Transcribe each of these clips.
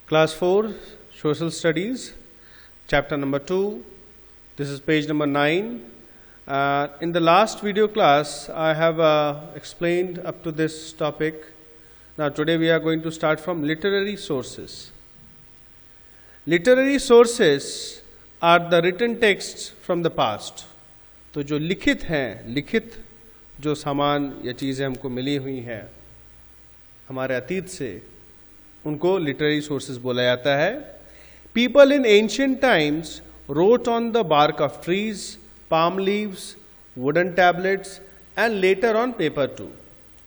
Class 4, Social Studies, chapter number 2. This is page number 9. In the last video class, I have explained up to this topic. Now today we are going to start from literary sources. Literary sources are the written texts from the past. तो जो लिखित हैं, लिखित जो सामान या चीज़ें हमको मिली हुई हैं हमारे अतीत से, उनको लिटरेरी सोर्सेज बोला जाता है. People in ancient times wrote on the bark of trees, palm leaves, wooden tablets and later on paper too.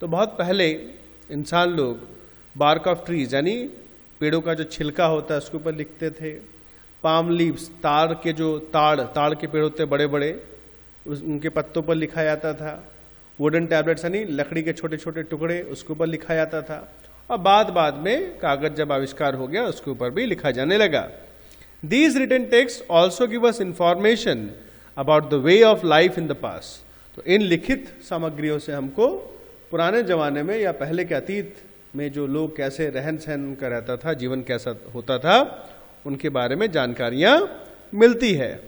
तो बहुत पहले इंसान लोग bark of trees यानी पेड़ों का जो छिलका होता है उसके ऊपर लिखते थे. पाम लीव्स, ताड़ के जो ताड़ के पेड़ होते बड़े बड़े, उनके पत्तों पर लिखा जाता था. वुडन टैबलेट्स यानी लकड़ी के छोटे छोटे टुकड़े, उसके ऊपर लिखा जाता था. और बाद में कागज जब आविष्कार हो गया उसके ऊपर भी लिखा जाने लगा. These written texts also give us information about the way of life in the past. तो इन लिखित सामग्रियों से हमको पुराने जमाने में या पहले के अतीत में जो लोग कैसे रहन सहन उनका रहता था, जीवन कैसा होता था, उनके बारे में जानकारियां मिलती है.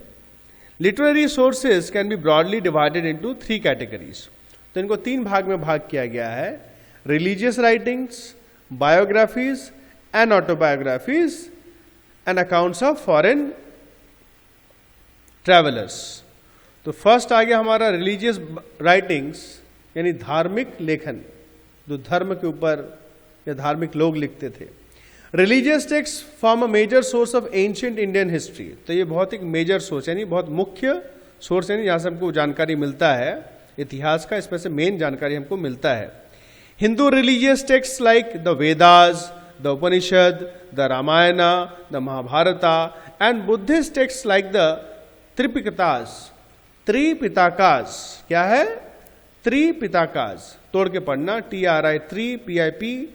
Literary sources can be broadly divided into 3 categories. तो इनको 3 भाग में भाग किया गया है. Religious writings, biographies and autobiographies and accounts of foreign travellers. तो फर्स्ट आ गया हमारा रिलीजियस राइटिंग्स यानी धार्मिक लेखन, जो धर्म के ऊपर या धार्मिक लोग लिखते थे. Religious text form a major source of ancient Indian history. तो ये बहुत एक मेजर सोर्स यानी बहुत मुख्य सोर्स यानी जहां से हमको जानकारी मिलता है इतिहास का, इसमें से मेन जानकारी हमको मिलता है. Hindu religious text like the Vedas, the Upanishad, the Ramayana, the Mahabharata and Buddhist text like the Tripitakas. Tripitakas क्या है? त्रिपिटकास तोड़ के पढ़ना, TRI 3 PIP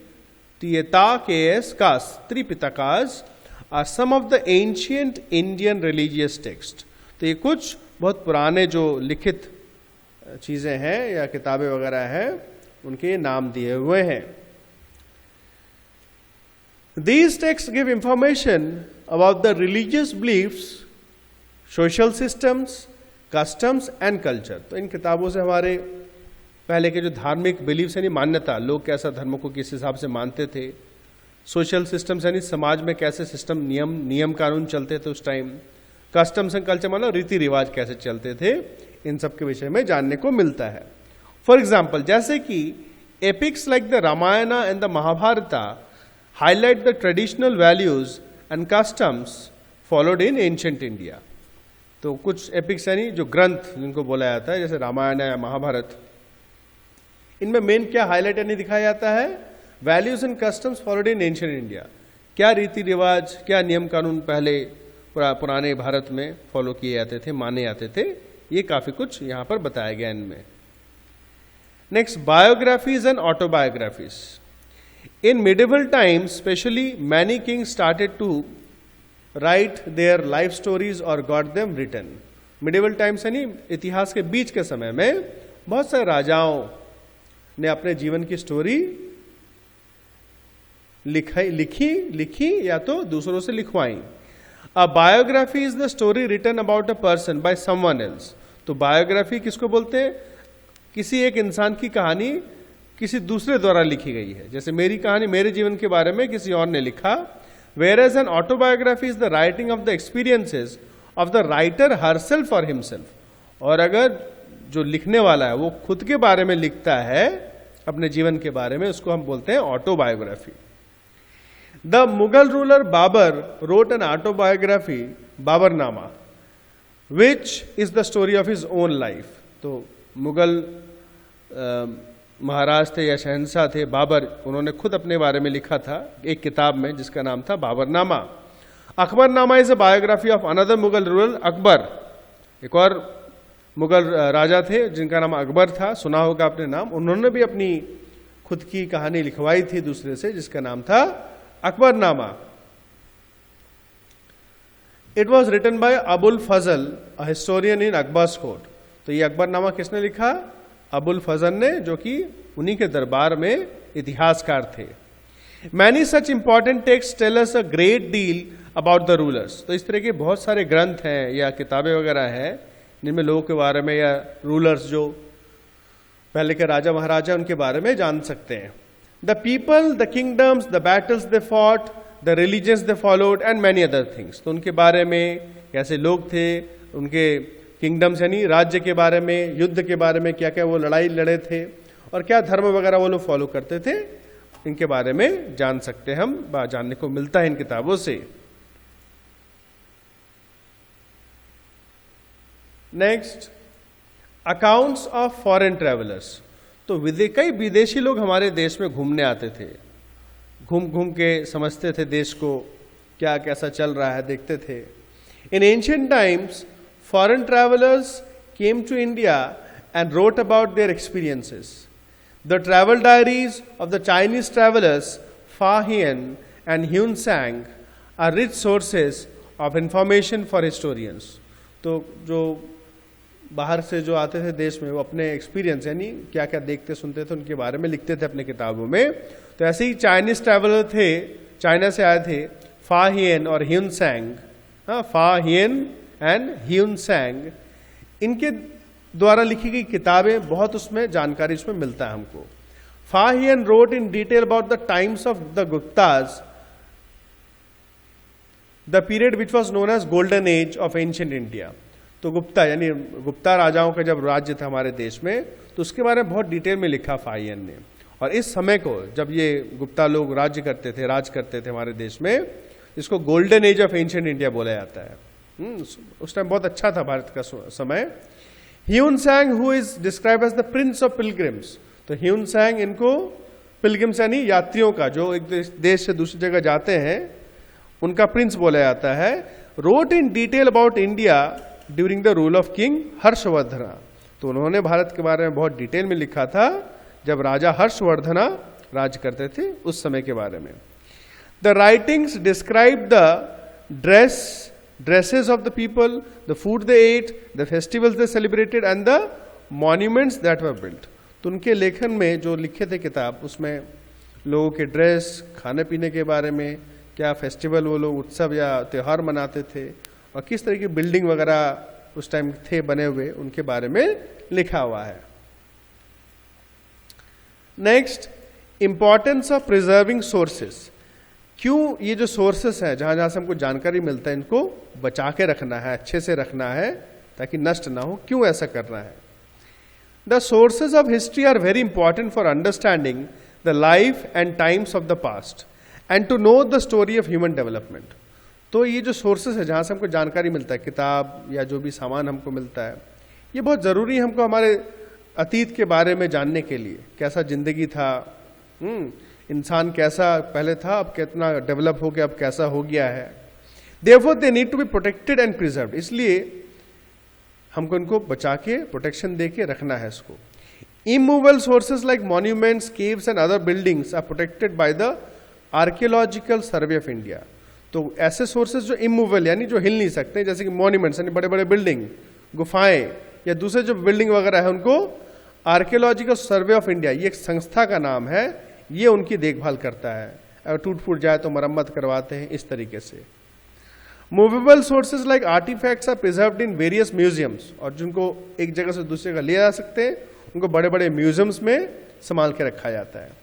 TAKS कास. Tripitakas are some of the ancient Indian religious text. तो ये कुछ बहुत पुराने जो लिखित चीजें हैं या किताबें वगैरह हैं उनके नाम दिए हुए हैं. These texts give information about the religious beliefs, social systems, customs and culture. तो इन किताबों से हमारे पहले के जो धार्मिक बिलीफ्स यानी मान्यता, लोग कैसा धर्मों को किस हिसाब से मानते थे, सोशल सिस्टम्स यानी समाज में कैसे सिस्टम नियम कानून चलते थे उस टाइम, कस्टम्स एंड कल्चर मतलब रीति रिवाज कैसे चलते थे, इन सब के विषय में जानने को मिलता है. फॉर एग्जाम्पल जैसे कि epics like the Ramayana and the Mahabharata highlight the traditional values and customs followed in ancient India. तो कुछ एपिक्स यानी जो ग्रंथ जिनको बोला जाता है जैसे रामायण या महाभारत, इनमें मेन क्या हाईलाइट यानी दिखाया जाता है? Values and customs followed in ancient India. क्या रीति रिवाज, क्या नियम कानून पहले पुराने भारत में फॉलो किए जाते थे, माने जाते थे, ये काफी कुछ यहाँ पर बताया गया इनमें. Next, biographies and autobiographies. In medieval times, especially, many kings started to write their life stories or got them written. Medieval times यानी इतिहास के बीच के समय में बहुत सारे राजाओं ने अपने जीवन की स्टोरी लिखी या तो दूसरों से लिखवाई. A biography is the story written about a person by someone else. तो बायोग्राफी किसको बोलते हैं? किसी एक इंसान की कहानी किसी दूसरे द्वारा लिखी गई है. जैसे मेरी कहानी मेरे जीवन के बारे में किसी और ने लिखा. Whereas an autobiography is the writing of the experiences of the writer herself or himself. और अगर जो लिखने वाला है वो खुद के बारे में लिखता है, अपने जीवन के बारे में, उसको हम बोलते हैं autobiography. The Mughal ruler Babur wrote an autobiography, Baburnama, which is the story of his own life. तो मुगल महाराज थे या शहंशाह थे बाबर, उन्होंने खुद अपने बारे में लिखा था एक किताब में जिसका नाम था Baburnama. Akbarnama is a biography of another Mughal ruler Akbar. एक और मुगल राजा थे जिनका नाम अकबर था, सुना होगा आपने नाम. उन्होंने भी अपनी खुद की कहानी लिखवाई थी दूसरे से जिसका नाम था Akbarnama. It was written by Abul Fazl, a historian in Akbar's court. तो ये अकबरनामा किसने लिखा? अबुल फजल ने, जो कि उन्हीं के दरबार में इतिहासकार थे. Many such important text tell us a great deal about the rulers. तो इस तरह के बहुत सारे ग्रंथ हैं या किताबें वगैरह हैं जिनमें लोगों के बारे में या रूलर्स जो पहले के राजा महाराजा उनके बारे में जान सकते हैं। The people, the kingdoms, the battles they fought, the religions they followed and many other things. तो उनके बारे में कैसे लोग थे, उनके किंगडम्स यानी राज्य के बारे में, युद्ध के बारे में क्या क्या वो लड़ाई लड़े थे और क्या धर्म वगैरह वो लोग फॉलो करते थे, इनके बारे में जान सकते हैं हम, जानने को मिलता है इन किताबों से। Next, accounts of foreign travellers. तो कई विदेशी लोग हमारे देश में घूमने आते थे, घूम घूम के समझते थे देश को, क्या कैसा चल रहा है देखते थे। In ancient times foreign travellers came to India and wrote about their experiences. The travel diaries of the Chinese travellers Fa Hien and Hiuen Tsang are rich sources of information for historians. तो जो बाहर से जो आते थे देश में, वो अपने एक्सपीरियंस यानी क्या क्या देखते सुनते थे उनके बारे में लिखते थे अपने किताबों में। तो ऐसे ही चाइनीज ट्रैवलर थे, चाइना से आए थे, फा हियन और ह्यून सैंग, फा हियन एंड ह्यून सैंग, इनके द्वारा लिखी गई किताबें बहुत उसमें जानकारी उसमें मिलता है हमको। Fa Hien wrote in detail about the times of the Guptas, the period which was known as golden age of ancient India. तो गुप्ता यानी गुप्ता राजाओं का जब राज्य था हमारे देश में, तो उसके बारे में बहुत डिटेल में लिखा फा हियन ने। और इस समय को जब ये गुप्ता लोग राज्य करते थे, राज करते थे हमारे देश में, इसको golden age of ancient India बोला जाता है। उस टाइम बहुत अच्छा था भारत का समय। Hiuen Tsang who is describe as the prince of pilgrims. तो ह्यून सैंग इनको पिलग्रिम्स यानी यात्रियों का, जो एक देश से दूसरी जगह जाते हैं, उनका प्रिंस बोला जाता है। Road in detail about India during the rule of king Harshavardhana. तो उन्होंने भारत के बारे में बहुत डिटेल में लिखा था जब राजा हर्षवर्धना राज करते थे उस समय के बारे में। The writings describe the dresses of the people, the food they ate, the festivals they celebrated and the monuments that were built. तो उनके लेखन में जो लिखे थे किताब, उसमें लोगों के ड्रेस, खाने पीने के बारे में, क्या फेस्टिवल वो लोग उत्सव या त्यौहार मनाते थे और किस तरह की बिल्डिंग वगैरह उस टाइम थे बने हुए, उनके बारे में लिखा हुआ है। Next, importance of preserving sources. क्यों ये जो सोर्सेस है, जहां जहां से हमको जानकारी मिलता है, इनको बचा के रखना है, अच्छे से रखना है ताकि नष्ट ना हो, क्यों ऐसा करना है? The sources of history are very important for understanding the life and times of the past and to know the story of human development. तो ये जो सोर्सेस है जहाँ से हमको जानकारी मिलता है, किताब या जो भी सामान हमको मिलता है, ये बहुत ज़रूरी है हमको हमारे अतीत के बारे में जानने के लिए। कैसा जिंदगी था, इंसान कैसा पहले था, अब कितना डेवलप हो गया, अब कैसा हो गया है। Therefore they need to be protected and preserved. इसलिए हमको इनको बचा के, प्रोटेक्शन दे के रखना है इसको। Immovable sources like monuments, caves and other buildings are protected by the archaeological survey of India. तो ऐसे सोर्सेज जो इमूवेबल यानी जो हिल नहीं सकते, जैसे कि मॉन्यूमेंट्स यानी बड़े बड़े बिल्डिंग, गुफाएं या दूसरे जो बिल्डिंग वगैरह है, उनको आर्कियोलॉजिकल सर्वे ऑफ इंडिया, ये एक संस्था का नाम है, ये उनकी देखभाल करता है। अगर टूट फूट जाए तो मरम्मत करवाते हैं इस तरीके से। Movable sources like artefacts are preserved in various museums, और जिनको एक जगह से दूसरी जगह ले जा सकते हैं, उनको बड़े बड़े म्यूजियम्स में संभाल के रखा जाता है।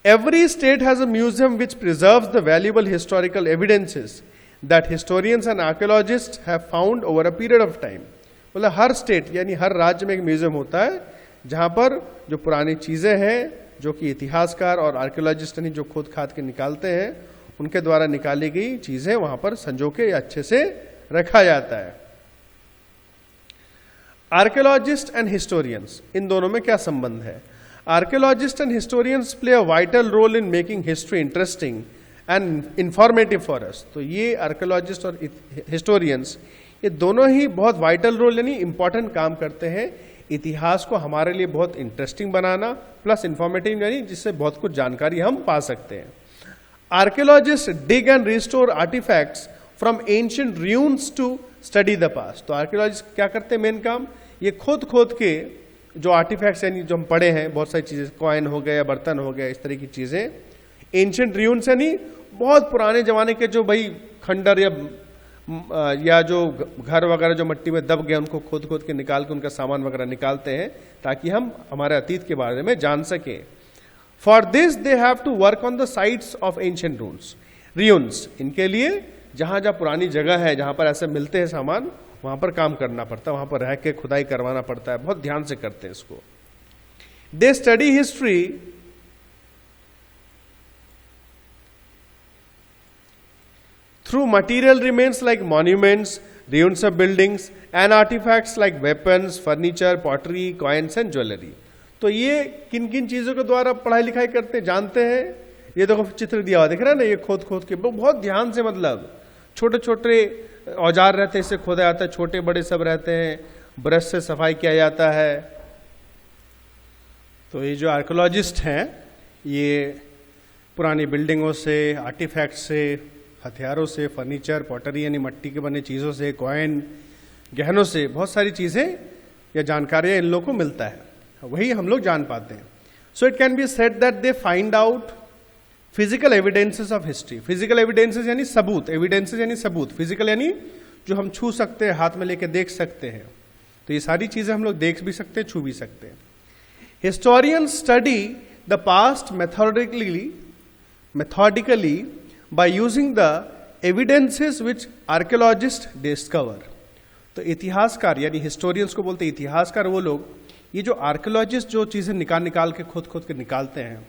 Every state has a museum which preserves the valuable historical evidences that historians and archaeologists have found over a period of time. मतलब हर स्टेट यानी हर राज्य में एक म्यूजियम होता है जहाँ पर जो पुरानी चीज़ें हैं, जो कि इतिहासकार और आर्कियोलॉजिस्ट यानी जो खोद खाद के निकालते हैं, उनके द्वारा निकाली गई चीज़ें वहाँ पर संजो के या अच्छे से रखा जाता है। आर्कियोलॉजिस्ट एंड हिस्टोरियंस, इन दोनों में क्या संबंध है? Archaeologists and historians play a vital role in making history interesting and informative for us. तो ये archaeologists और historians ये दोनों ही बहुत vital role यानी important काम करते हैं इतिहास को हमारे लिए बहुत interesting बनाना, plus informative यानी जिससे बहुत कुछ जानकारी हम पा सकते हैं। Archaeologists dig and restore artifacts from ancient ruins to study the past. तो archaeologists क्या करते हैं मेन काम? ये खोद के जो आर्टिफैक्ट्स यानी जो हम पढ़े हैं, बहुत सारी चीज़ें, कॉइन हो गए या बर्तन हो गए, इस तरह की चीज़ें, एंशिएंट ruins यानी बहुत पुराने जमाने के जो भाई खंडर या जो घर वगैरह जो मिट्टी में दब गए उनको खोद खोद के निकाल के उनका सामान वगैरह निकालते हैं ताकि हम हमारे अतीत के बारे में जान सकें। For this they have to work on the sites of ancient ruins। इनके लिए जहां जहां पुरानी जगह है जहां पर ऐसे मिलते हैं सामान वहां पर काम करना पड़ता है, वहां पर रह के खुदाई करवाना पड़ता है, बहुत ध्यान से करते हैं इसको। They study history through material remains like monuments, ruins of buildings and artifacts like weapons, furniture, pottery, coins and jewelry। तो ये किन किन चीजों के द्वारा पढ़ाई लिखाई करते जानते हैं? ये देखो चित्र दिया हुआ दिख रहा है ना, ये खोद खोद के बहुत ध्यान से, मतलब छोटे छोटे औजार रहते हैं, इससे खोदा जाता है, छोटे बड़े सब रहते हैं, ब्रश से सफाई किया जाता है। तो ये जो आर्कियोलॉजिस्ट हैं ये पुरानी बिल्डिंगों से, आर्टिफैक्ट से, हथियारों से, फर्नीचर, पॉटरी यानी मिट्टी के बने चीज़ों से, कॉइन, गहनों से बहुत सारी चीज़ें या जानकारियाँ इन लोगों को मिलता है, वही हम लोग जान पाते हैं। So it can be said that they find out physical evidences of history. Physical evidences यानी सबूत, एविडेंसेस यानी सबूत, फिजिकल यानी जो हम छू सकते हैं, हाथ में लेके देख सकते हैं। तो ये सारी चीज़ें हम लोग देख भी सकते हैं, छू भी सकते हैं। Historians study the past methodically by using the evidences which archaeologists discover। तो इतिहासकार यानी हिस्टोरियंस को बोलते हैं इतिहासकार वो लोग, ये जो आर्कियोलॉजिस्ट जो चीजें निकाल के खोद खोद के निकालते हैं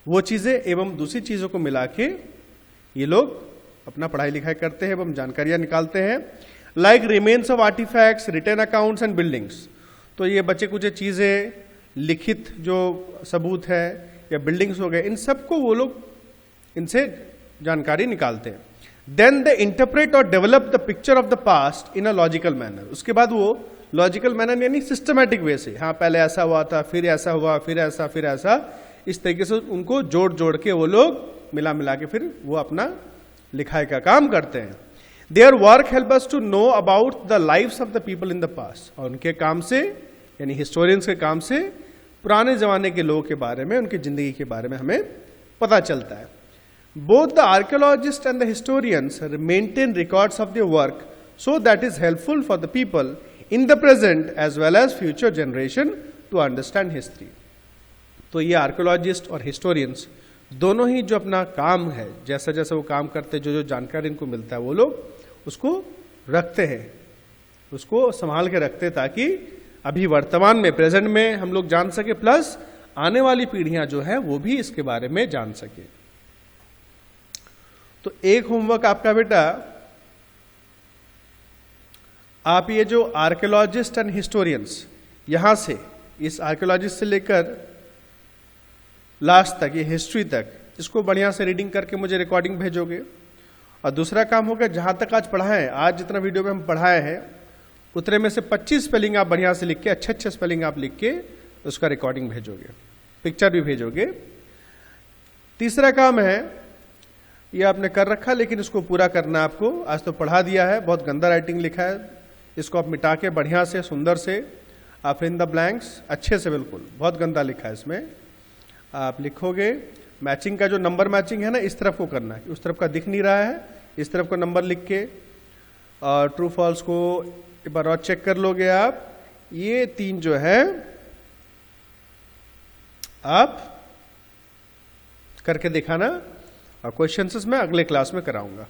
वो चीजें एवं दूसरी चीजों को मिला के ये लोग अपना पढ़ाई लिखाई करते हैं एवं जानकारियां निकालते हैं। Like remains of artefacts, written accounts and buildings. तो ये बचे कुछ चीजें, लिखित जो सबूत है या बिल्डिंग्स हो गए, इन सबको वो लोग इनसे जानकारी निकालते हैं। देन दे इंटरप्रेट और develop the picture of the past in a logical manner. उसके बाद वो लॉजिकल मैनर यानी सिस्टमैटिक वे से, हाँ पहले ऐसा हुआ था, फिर ऐसा हुआ, फिर ऐसा, फिर ऐसा, इस तरीके से उनको जोड़ जोड़ के वो लोग मिला के फिर वो अपना लिखाई का काम करते हैं। Their work help us to know about the lives of the people in the past. और उनके काम से यानी हिस्टोरियंस के काम से पुराने जमाने के लोगों के बारे में, उनकी जिंदगी के बारे में हमें पता चलता है। Both the archaeologists and the historians maintain records of their work, so that is helpful for the people in the present as well as future generation to understand history। तो ये आर्कियोलॉजिस्ट और हिस्टोरियंस दोनों ही जो अपना काम है, जैसा जैसा वो काम करते, जो जो जानकारी इनको मिलता है वो लोग उसको रखते हैं, उसको संभाल के रखते हैं ताकि अभी वर्तमान में, प्रेजेंट में हम लोग जान सके, प्लस आने वाली पीढ़ियां जो है वो भी इसके बारे में जान सके। तो एक होमवर्क आपका बेटा, आप ये जो आर्कियोलॉजिस्ट एंड हिस्टोरियंस यहां से, इस आर्कियोलॉजिस्ट से लेकर लास्ट तक, ये हिस्ट्री तक, इसको बढ़िया से रीडिंग करके मुझे रिकॉर्डिंग भेजोगे। और दूसरा काम होगा, जहां तक आज पढ़ाए हैं, आज जितना वीडियो में हम पढ़ाए हैं उतने में से 25 स्पेलिंग आप बढ़िया से लिख के, अच्छे स्पेलिंग आप लिख के उसका रिकॉर्डिंग भेजोगे, पिक्चर भी भेजोगे। तीसरा काम है, ये आपने कर रखा लेकिन इसको पूरा करना है आपको। आज तो पढ़ा दिया है, बहुत गंदा राइटिंग लिखा है, इसको आप मिटा के बढ़िया से, सुंदर से आप इन द ब्लैंक्स अच्छे से, बिल्कुल बहुत गंदा लिखा है इसमें, आप लिखोगे। मैचिंग का जो नंबर मैचिंग है ना, इस तरफ को करना है, उस तरफ का दिख नहीं रहा है, इस तरफ का नंबर लिख के, और ट्रू फॉल्स को एक बार और चेक कर लोगे आप। ये 3 जो है आप करके दिखाना, और क्वेश्चंस मैं अगले क्लास में कराऊंगा।